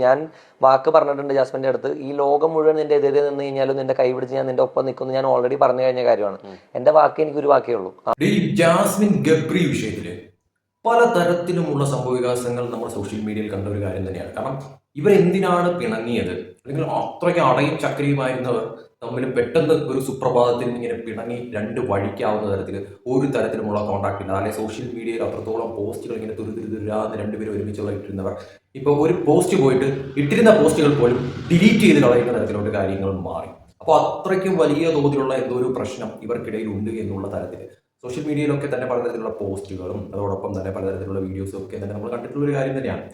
ഞാൻ വാക്ക് പറഞ്ഞിട്ടുണ്ട് ജാസ്മിന്റെ അടുത്ത്, ഈ ലോകം മുഴുവൻ നിന്റെ എതിരെ നിന്ന് കഴിഞ്ഞാലും നിന്റെ കൈ പിടിച്ച് ഞാൻ നിന്റെ ഒപ്പം നിൽക്കുന്നു ഞാൻ ഓൾറെഡി പറഞ്ഞു കഴിഞ്ഞ കാര്യമാണ്. എന്റെ വാക്ക് എനിക്കൊരു വാക്കേ ഉള്ളൂ. ഈ ജാസ്മിൻ ഗബ്രി വിഷയത്തില് പലതരത്തിലുമുള്ള സംഭവവികാസങ്ങൾ നമ്മൾ സോഷ്യൽ മീഡിയയിൽ കണ്ട ഒരു കാര്യം തന്നെയാണ്. കാരണം ഇവരെന്തിനാണ് പിണങ്ങിയത്, അല്ലെങ്കിൽ അത്രയ്ക്ക് അടയും ചക്രയുമായിരുന്നവർ തമ്മിൽ പെട്ടെന്ന് ഒരു സുപ്രഭാതത്തിൽ ഇങ്ങനെ പിണങ്ങി രണ്ട് വഴിക്കാവുന്ന തരത്തിൽ ഒരു തരത്തിലുമുള്ള കോൺടാക്ട് ഇല്ല. അല്ലെങ്കിൽ സോഷ്യൽ മീഡിയയിൽ അത്രത്തോളം പോസ്റ്റുകൾ ഇങ്ങനെ തുരുതുരാന്ന് രണ്ടുപേരും ഒരുമിച്ചുള്ള ഇട്ടിരുന്നവർ ഇപ്പോൾ ഒരു പോസ്റ്റ് പോയിട്ട് ഇട്ടിരുന്ന പോസ്റ്റുകൾ പോലും ഡിലീറ്റ് ചെയ്ത് കളയുന്ന തരത്തിലുള്ള കാര്യങ്ങൾ മാറി. അപ്പോൾ അത്രയ്ക്കും വലിയ തോതിലുള്ള എന്തോ ഒരു പ്രശ്നം ഇവർക്കിടയിൽ ഉണ്ട് എന്നുള്ള തരത്തിൽ സോഷ്യൽ മീഡിയയിലൊക്കെ തന്നെ പലതരത്തിലുള്ള പോസ്റ്റുകളും അതോടൊപ്പം തന്നെ പലതരത്തിലുള്ള വീഡിയോസും ഒക്കെ തന്നെ നമ്മൾ കണ്ടിട്ടുള്ള ഒരു കാര്യം തന്നെയാണ്.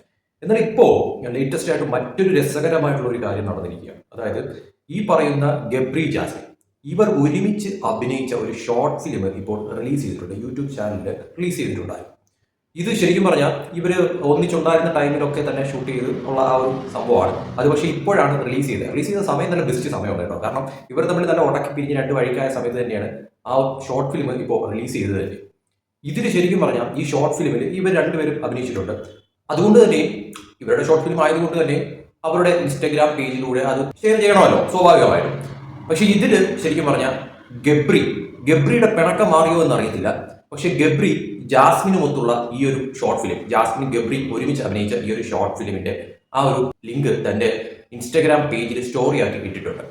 എന്നാൽ ഇപ്പോൾ ലേറ്റസ്റ്റ് ആയിട്ട് മറ്റൊരു രസകരമായിട്ടുള്ള ഒരു കാര്യം നടന്നിരിക്കുകയാണ്. അതായത് ഈ പറയുന്ന ഗബ്രി ജാസ്മിൻ ഇവർ ഒരുമിച്ച് അഭിനയിച്ച ഒരു ഷോർട്ട് ഫിലിം ഇപ്പോൾ റിലീസ് ചെയ്തിട്ടുണ്ട്, യൂട്യൂബ് ചാനലിൽ റിലീസ് ചെയ്തിട്ടുണ്ടായി. ഇത് ശരിക്കും പറഞ്ഞാൽ ഇവർ ഒന്നിച്ചുണ്ടായിരുന്ന ടൈമിലൊക്കെ തന്നെ ഷൂട്ട് ചെയ്ത് ഉള്ള ആ ഒരു സംഭവമാണ്. അത് പക്ഷേ ഇപ്പോഴാണ് റിലീസ് ചെയ്ത സമയം നല്ല ബെസ്റ്റ് സമയമാണ് കേട്ടോ. കാരണം ഇവർ തമ്മിൽ നല്ല ഉടക്കി പിരിഞ്ഞ് രണ്ട് വഴിക്കായ സമയത്ത് തന്നെയാണ് ആ ഷോർട്ട് ഫിലിം ഇപ്പോൾ റിലീസ് ചെയ്തത് തന്നെ. ഇതിൽ ശരിക്കും പറഞ്ഞാൽ ഈ ഷോർട്ട് ഫിലിമിൽ ഇവർ രണ്ടുപേരും അഭിനയിച്ചിട്ടുണ്ട്. അതുകൊണ്ട് തന്നെ ഇവരുടെ ഷോർട്ട് ഫിലിം ആയതുകൊണ്ട് തന്നെ അവരുടെ ഇൻസ്റ്റഗ്രാം പേജിലൂടെ അത് ഷെയർ ചെയ്യണമല്ലോ സ്വാഭാവികമായിട്ടും. പക്ഷെ ഇതിൽ ശരിക്കും പറഞ്ഞാൽ ഗബ്രിയുടെ പിണക്കം മാറിയോ എന്ന് അറിയത്തില്ല. പക്ഷെ ഗബ്രി ജാസ്മിനുമൊത്തുള്ള ഈ ഒരു ഷോർട്ട് ഫിലിം, ജാസ്മിൻ ഗബ്രി ഒരുമിച്ച് അഭിനയിച്ച ഈ ഒരു ഷോർട്ട് ഫിലിമിന്റെ ആ ഒരു ലിങ്ക് തന്റെ ഇൻസ്റ്റഗ്രാം പേജിൽ സ്റ്റോറി ആക്കി ഇട്ടിട്ടുണ്ട്.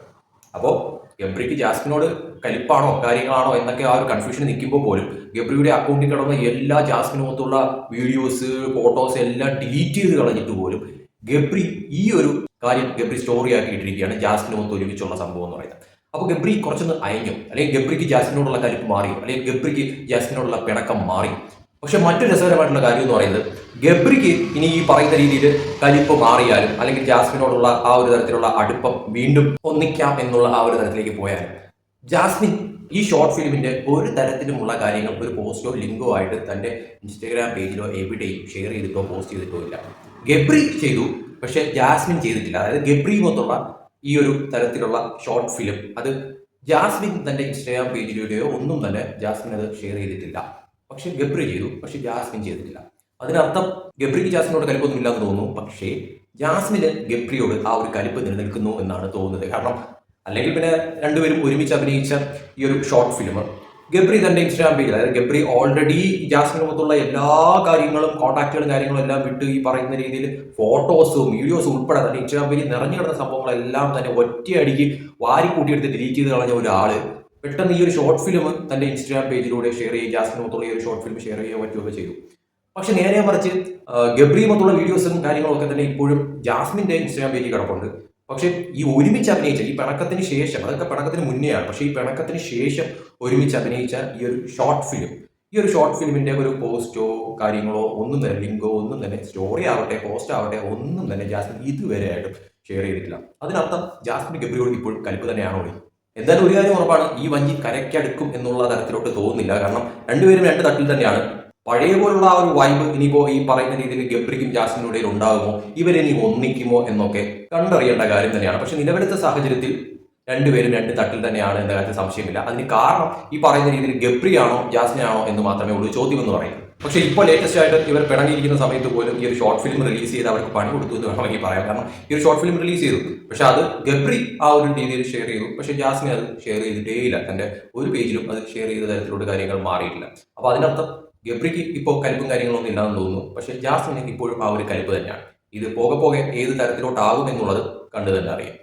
അപ്പോൾ ഗബ്രിക്ക് ജാസ്മിനോട് കലിപ്പാണോ കാര്യങ്ങളാണോ എന്നൊക്കെ ആ ഒരു കൺഫ്യൂഷൻ നിൽക്കുമ്പോൾ പോലും ഗബ്രിയുടെ അക്കൗണ്ടിൽ കിടന്ന എല്ലാ ജാസ്മിനുമൊത്തുള്ള വീഡിയോസ് ഫോട്ടോസ് എല്ലാം ഡിലീറ്റ് ചെയ്ത് കളഞ്ഞിട്ട് പോലും ഗബ്രി ഈ ഒരു കാര്യം ഗബ്രി സ്റ്റോറി ആക്കി ഇട്ടിരിക്കുകയാണ്, ജാസ്മിനുമൊത്ത് ഒരുമിച്ചുള്ള സംഭവം എന്ന് പറയുന്നത്. അപ്പോൾ ഗബ്രി കുറച്ചൊന്ന് അയഞ്ഞു, അല്ലെങ്കിൽ ഗബ്രിക്ക് ജാസ്മിനോടുള്ള കലിപ്പ് മാറി, അല്ലെങ്കിൽ ഗബ്രിക്ക് ജാസ്മിനോടുള്ള പിണക്കം മാറി. പക്ഷെ മറ്റൊരു രസകരമായിട്ടുള്ള കാര്യം എന്ന് പറയുന്നത്, ഗബ്രിക്ക് ഇനി ഈ പറയുന്ന രീതിയിൽ കലിപ്പ് മാറിയാലും അല്ലെങ്കിൽ ജാസ്മിനോടുള്ള ആ ഒരു തരത്തിലുള്ള അടുപ്പം വീണ്ടും ഒന്നിക്കാം എന്നുള്ള ആ ഒരു തരത്തിലേക്ക് പോയാലും ജാസ്മിൻ ഈ ഷോർട്ട് ഫിലിമിന്റെ ഒരു തരത്തിലുമുള്ള കാര്യങ്ങൾ ഒരു പോസ്റ്റോ ലിങ്കോ ആയിട്ട് തന്റെ ഇൻസ്റ്റഗ്രാം പേജിലോ എവിടെയും ഷെയർ ചെയ്തിട്ടോ പോസ്റ്റ് ചെയ്തിട്ടോ ഇല്ല. ഗബ്രി ചെയ്തു, പക്ഷെ ജാസ്മിൻ ചെയ്തിട്ടില്ല. അതായത് ഗബ്രിയുമൊത്തുള്ള ഈ ഒരു തരത്തിലുള്ള ഷോർട്ട് ഫിലിം അത് ജാസ്മിൻ തന്റെ ഇൻസ്റ്റഗ്രാം പേജിലൂടെയോ ഒന്നും തന്നെ ജാസ്മിൻ അത് ഷെയർ ചെയ്തിട്ടില്ല. പക്ഷെ ഗബ്രി ചെയ്തു, പക്ഷെ ജാസ്മിൻ ചെയ്തിട്ടില്ല. അതിനർത്ഥം ഗബ്രിക്ക് ജാസ്മിനോട് കലിപ്പൊന്നും ഇല്ലാന്ന് തോന്നുന്നു. പക്ഷേ ജാസ്മിന് ഗബ്രിയോട് ആ ഒരു കലിപ്പ് നിലനിൽക്കുന്നു എന്നാണ് തോന്നുന്നത്. കാരണം അല്ലെങ്കിൽ പിന്നെ രണ്ടുപേരും ഒരുമിച്ച് അഭിനയിച്ച ഈ ഒരു ഷോർട്ട് ഫിലിം ഗബ്രി തന്റെ ഇൻസ്റ്റാഗ്രാം പേജിൽ, അതായത് ഗബ്രി ഓൾറെഡി ജാസ്മിനുമൊത്തുള്ള എല്ലാ കാര്യങ്ങളും കോൺടാക്റ്റുകളും കാര്യങ്ങളും എല്ലാം വിട്ട് ഈ പറയുന്ന രീതിയിൽ ഫോട്ടോസും വീഡിയോസും ഉൾപ്പെടെ തന്നെ ഇൻസ്റ്റാഗ്രാം പേജിൽ നിറഞ്ഞു കിടന്ന സംഭവങ്ങളെല്ലാം തന്നെ ഒറ്റയടിക്ക് വാരി കൂട്ടിയെടുത്ത് ഡിലീറ്റ് ചെയ്ത് കളഞ്ഞ ഒരാള് പെട്ടെന്ന് ഈ ഒരു ഷോർട്ട് ഫിലിം തന്റെ ഇൻസ്റ്റാഗ്രാം പേജിലൂടെ ഷെയർ ചെയ്യുക, ജാസ്മിനുമൊത്തുള്ള ഈ ഒരു ഷോർട്ട് ഫിലിം ഷെയർ ചെയ്യുക പറ്റുകയൊക്കെ ചെയ്തു. പക്ഷെ നേരെ മറിച്ച് ഗബ്രിയുമൊത്തുള്ള വീഡിയോസും കാര്യങ്ങളും ഒക്കെ തന്നെ ഇപ്പോഴും ജാസ്മിന്റെ ഇൻസ്റ്റാഗ്രാം പേജിൽ കിടപ്പുണ്ട്. പക്ഷെ ഈ ഒരുമിച്ച് അഭിനയിച്ച ഈ പിണക്കത്തിന് ശേഷം, അതൊക്കെ പിണക്കത്തിന് മുന്നെയാണ്, പക്ഷെ ഈ പിണക്കത്തിന് ശേഷം ഒരുമിച്ച് അഭിനയിച്ച ഈ ഒരു ഷോർട്ട് ഫിലിമിന്റെ ഒരു പോസ്റ്റോ കാര്യങ്ങളോ ഒന്നും തന്നെ, ലിങ്കോ ഒന്നും തന്നെ, സ്റ്റോറി ആവട്ടെ പോസ്റ്റ് ആവട്ടെ ഒന്നും തന്നെ ജാസ്മിൻ ഇതുവരെ ആയിട്ടും ഷെയർ ചെയ്തിട്ടില്ല. അതിനർത്ഥം ജാസ്മിൻ ഗബ്രിയോട് ഇപ്പോഴും കലിപ്പ് തന്നെയാണോ? എന്തായാലും ഒരു കാര്യം ഉറപ്പാണ്, ഈ വഞ്ചി കരയ്ക്കടുക്കും എന്നുള്ള തരത്തിലോട്ട് തോന്നുന്നില്ല. കാരണം രണ്ടുപേരും രണ്ട് തട്ടിൽ തന്നെയാണ്. പഴയ പോലുള്ള ആ ഒരു വൈബ് ഇനിയിപ്പോ ഈ പറയുന്ന രീതിയിൽ ഗബ്രിക്കും ജാസ്മിനും ഇടയിൽ ഉണ്ടാകുമോ, ഇവരിനി ഒന്നിക്കുമോ എന്നൊക്കെ കണ്ടറിയേണ്ട കാര്യം തന്നെയാണ്. പക്ഷെ നിലവിലത്തെ സാഹചര്യത്തിൽ രണ്ടുപേരും രണ്ട് തട്ടിൽ തന്നെയാണ് എന്ന കാര്യത്തിൽ സംശയമില്ല. അതിന് കാരണം ഈ പറയുന്ന രീതിയിൽ ഗബ്രിയാണോ ജാസ്മിനാണോ എന്ന് മാത്രമേ ഉള്ളൂ ചോദ്യം എന്ന് പറയുന്നത്. പക്ഷേ ഇപ്പോൾ ലേറ്റസ്റ്റ് ആയിട്ട് ഇവർ പിണങ്ങിയിരിക്കുന്ന സമയത്ത് പോലും ഈ ഒരു ഷോർട്ട് ഫിലിം റിലീസ് ചെയ്ത് അവർക്ക് പണി കൊടുത്തു എന്ന് വേണമെങ്കിൽ പറയാം. കാരണം ഈ ഒരു ഷോർട്ട് ഫിലിം റിലീസ് ചെയ്തു, പക്ഷെ അത് ഗബ്രി ആ ഒരു രീതിയിൽ ഷെയർ ചെയ്തു, പക്ഷെ ജാസ്മിൻ അത് ഷെയർ ചെയ്തിട്ടേ ഇല്ല. തന്റെ ഒരു പേജിലും അത് ഷെയർ ചെയ്ത തരത്തിലുള്ള കാര്യങ്ങൾ മാറിയിട്ടില്ല. അപ്പോൾ അതിനർത്ഥം ഗബ്രിക്ക് ഇപ്പോൾ കലിപ്പും കാര്യങ്ങളൊന്നും ഇല്ലാന്ന് തോന്നുന്നു. പക്ഷെ ജാസ്മിന് ഇപ്പോഴും ആ ഒരു കലിപ്പ് തന്നെയാണ്. ഇത് പോകെ ഏത് തരത്തിലോട്ടാകും എന്നുള്ളത് കണ്ടു തന്നെ അറിയാം.